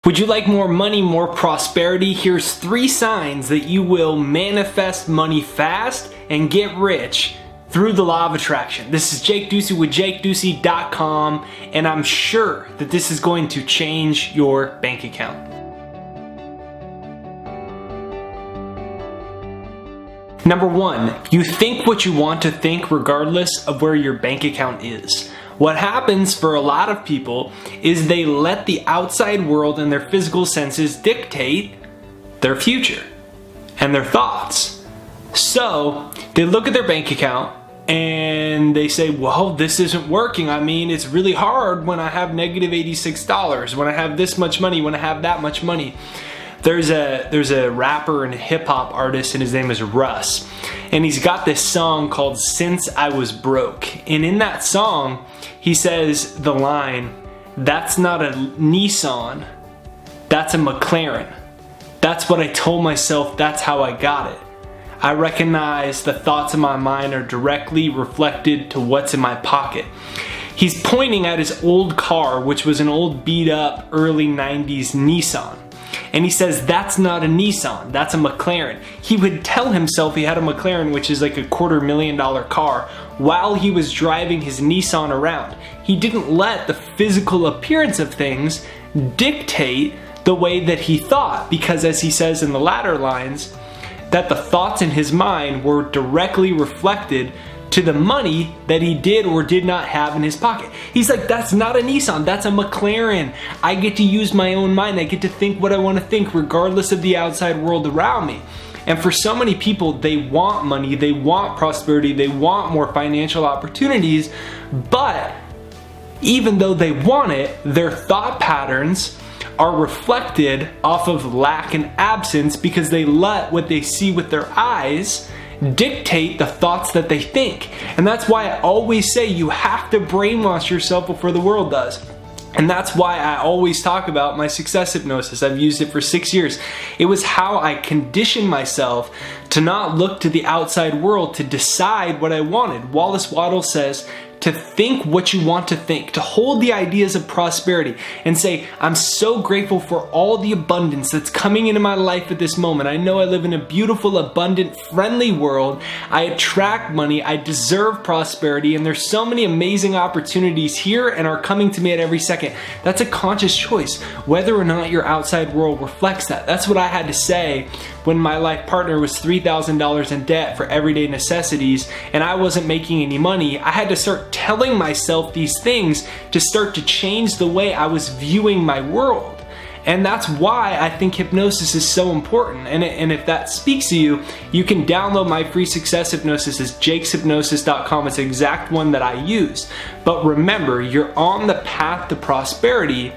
Would you like more money, more prosperity? Here's 3 signs that you will manifest money fast and get rich through the law of attraction. This is Jake Ducey with JakeDucey.com, and I'm sure that this is going to change your bank account. Number 1, you think what you want to think regardless of where your bank account is. What happens for a lot of people is they let the outside world and their physical senses dictate their future and their thoughts. So they look at their bank account and they say, well, this isn't working. I mean, it's really hard when I have negative $86, when I have this much money, when I have that much money. There's a rapper and hip hop artist, and his name is Russ. And he's got this song called Since I Was Broke. And in that song, he says the line, "That's not a Nissan, that's a McLaren. That's what I told myself, that's how I got it. I recognize the thoughts in my mind are directly reflected to what's in my pocket." He's pointing at his old car, which was an old beat up early 90s Nissan. And he says, that's not a Nissan, that's a McLaren. He would tell himself he had a McLaren, which is like a $250,000 car, while he was driving his Nissan around. He didn't let the physical appearance of things dictate the way that he thought, because as he says in the latter lines, that the thoughts in his mind were directly reflected to the money that he did or did not have in his pocket. He's like, that's not a Nissan, that's a McLaren. I get to use my own mind. I get to think what I want to think regardless of the outside world around me. And for so many people, they want money, they want prosperity, they want more financial opportunities, but even though they want it, their thought patterns are reflected off of lack and absence because they let what they see with their eyes dictate the thoughts that they think. And that's why I always say you have to brainwash yourself before the world does. And that's why I always talk about my success hypnosis. I've used it for 6 years. It was how I conditioned myself to not look to the outside world to decide what I wanted. Wallace Waddle says to think what you want to think, to hold the ideas of prosperity and say, I'm so grateful for all the abundance that's coming into my life at this moment. I know I live in a beautiful, abundant, friendly world. I attract money. I deserve prosperity. And there's so many amazing opportunities here and are coming to me at every second. That's a conscious choice, whether or not your outside world reflects that. That's what I had to say when my life partner was $3,000 in debt for everyday necessities and I wasn't making any money. I had to start telling myself these things to start to change the way I was viewing my world. And that's why I think hypnosis is so important. And if that speaks to you, you can download my free success hypnosis. It's jakeshypnosis.com. It's the exact one that I use. But remember, you're on the path to prosperity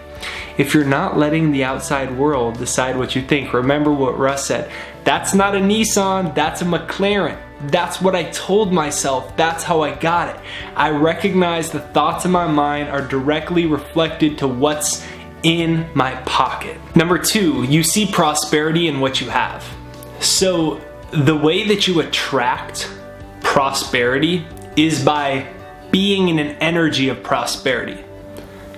if you're not letting the outside world decide what you think. Remember what Russ said. That's not a Nissan, that's a McLaren. That's what I told myself. That's how I got it. I recognize the thoughts in my mind are directly reflected to what's in my pocket. Number 2, you see prosperity in what you have. So the way that you attract prosperity is by being in an energy of prosperity.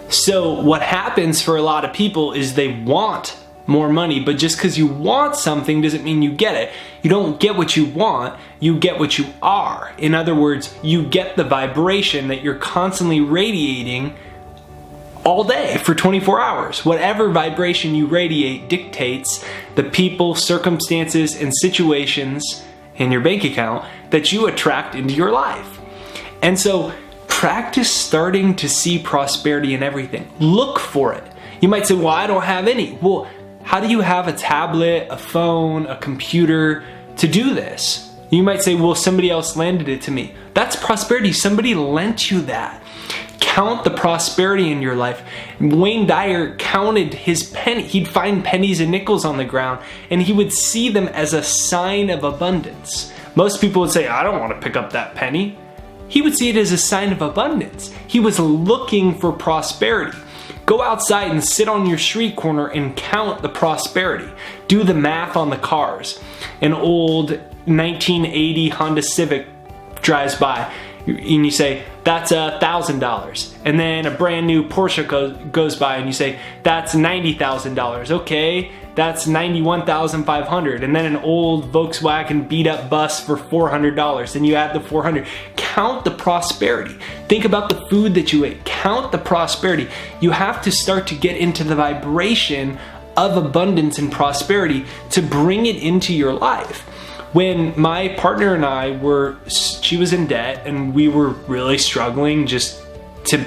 So what happens for a lot of people is they want more money, but just because you want something doesn't mean you get it. You don't get what you want, you get what you are. In other words, you get the vibration that you're constantly radiating all day for 24 hours. Whatever vibration you radiate dictates the people, circumstances, and situations in your bank account that you attract into your life. And so practice starting to see prosperity in everything. Look for it. You might say, well, I don't have any. Well, how do you have a tablet, a phone, a computer to do this? You might say, well, somebody else lended it to me. That's prosperity. Somebody lent you that. Count the prosperity in your life. Wayne Dyer counted his penny. He'd find pennies and nickels on the ground, and he would see them as a sign of abundance. Most people would say, I don't want to pick up that penny. He would see it as a sign of abundance. He was looking for prosperity. Go outside and sit on your street corner and count the prosperity. Do the math on the cars. An old 1980 Honda Civic drives by. and you say, that's $1,000. And then a brand new Porsche goes by and you say, that's $90,000. Okay, that's $91,500. And then an old Volkswagen beat up bus for $400. And you add the 400. Count the prosperity. Think about the food that you ate. Count the prosperity. You have to start to get into the vibration of abundance and prosperity to bring it into your life. When my partner and I she was in debt and we were really struggling just to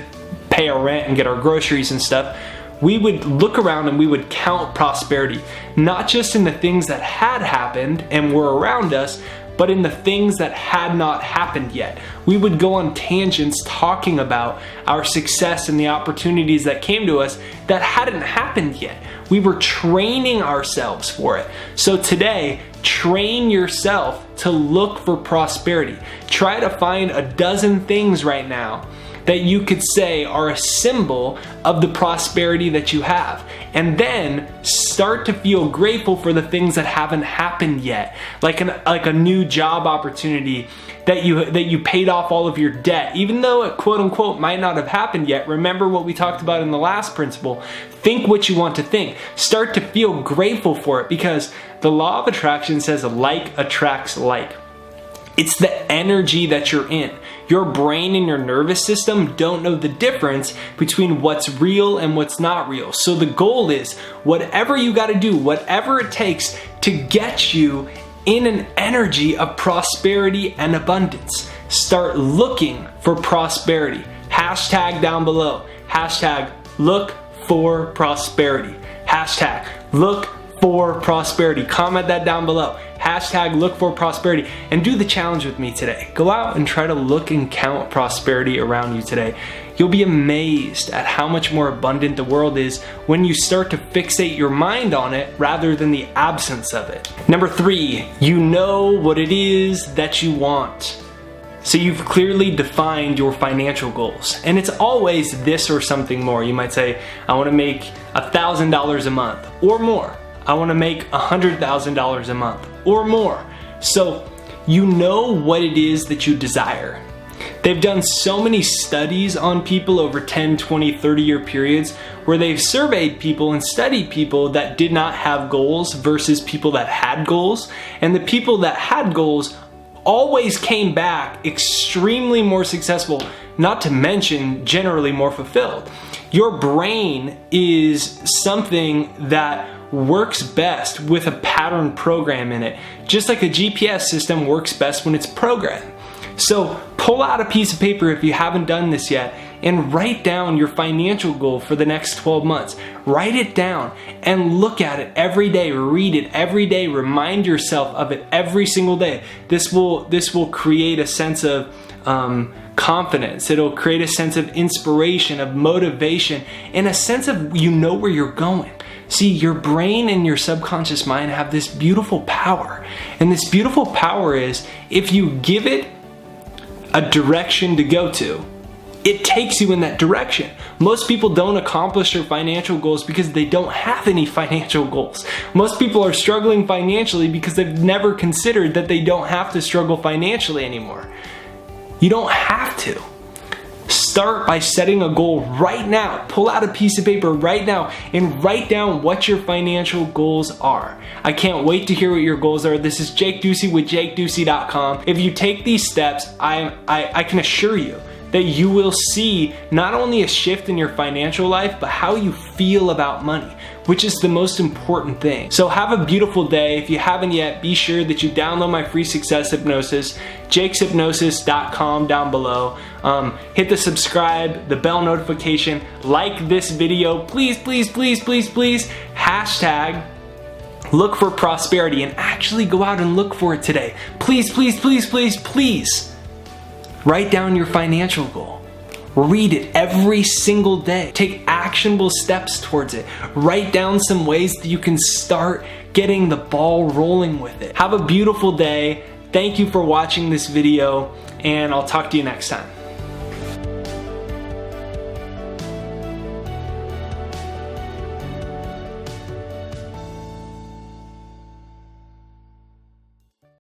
pay our rent and get our groceries and stuff, we would look around and we would count prosperity, not just in the things that had happened and were around us, but in the things that had not happened yet. We would go on tangents talking about our success and the opportunities that came to us that hadn't happened yet. We were training ourselves for it. So today, train yourself to look for prosperity. Try to find a dozen things right now that you could say are a symbol of the prosperity that you have. And then start to feel grateful for the things that haven't happened yet. Like a new job opportunity that you paid off all of your debt. Even though it quote unquote might not have happened yet, remember what we talked about in the last principle. Think what you want to think. Start to feel grateful for it, because the law of attraction says like attracts like. It's the energy that you're in. Your brain and your nervous system don't know the difference between what's real and what's not real. So the goal is, whatever you got to do, whatever it takes to get you in an energy of prosperity and abundance. Start looking for prosperity. Hashtag down below. Hashtag look for prosperity. Hashtag look for prosperity. Comment that down below. Hashtag look for prosperity, and do the challenge with me today. Go out and try to look and count prosperity around you today. You'll be amazed at how much more abundant the world is when you start to fixate your mind on it rather than the absence of it. Number 3, you know what it is that you want. So you've clearly defined your financial goals, and it's always this or something more. You might say, I want to make $1,000 a month or more. I want to make $100,000 a month or more. So you know what it is that you desire. They've done so many studies on people over 10, 20, 30-year periods where they've surveyed people and studied people that did not have goals versus people that had goals. And the people that had goals always came back extremely more successful, not to mention generally more fulfilled. Your brain is something that works best with a pattern program in it, just like a GPS system works best when it's programmed. So pull out a piece of paper if you haven't done this yet and write down your financial goal for the next 12 months. Write it down and look at it every day, read it every day, remind yourself of it every single day. This will create a sense of confidence. It'll create a sense of inspiration, of motivation, and a sense of you know where you're going. See, your brain and your subconscious mind have this beautiful power. And this beautiful power is, if you give it a direction to go to, it takes you in that direction. Most people don't accomplish their financial goals because they don't have any financial goals. Most people are struggling financially because they've never considered that they don't have to struggle financially anymore. You don't have to. Start by setting a goal right now. Pull out a piece of paper right now and write down what your financial goals are. I can't wait to hear what your goals are. This is Jake Ducey with JakeDucey.com. If you take these steps, I can assure you that you will see not only a shift in your financial life, but how you feel about money, which is the most important thing. So have a beautiful day. If you haven't yet, be sure that you download my free success hypnosis, jakeshypnosis.com down below. Hit the subscribe, the bell notification, like this video, please, please, please, please, please. Hashtag look for prosperity, and actually go out and look for it today. Please, please, please, please, please. Write down your financial goal. Read it every single day. Take actionable steps towards it. Write down some ways that you can start getting the ball rolling with it. Have a beautiful day. Thank you for watching this video, and I'll talk to you next time.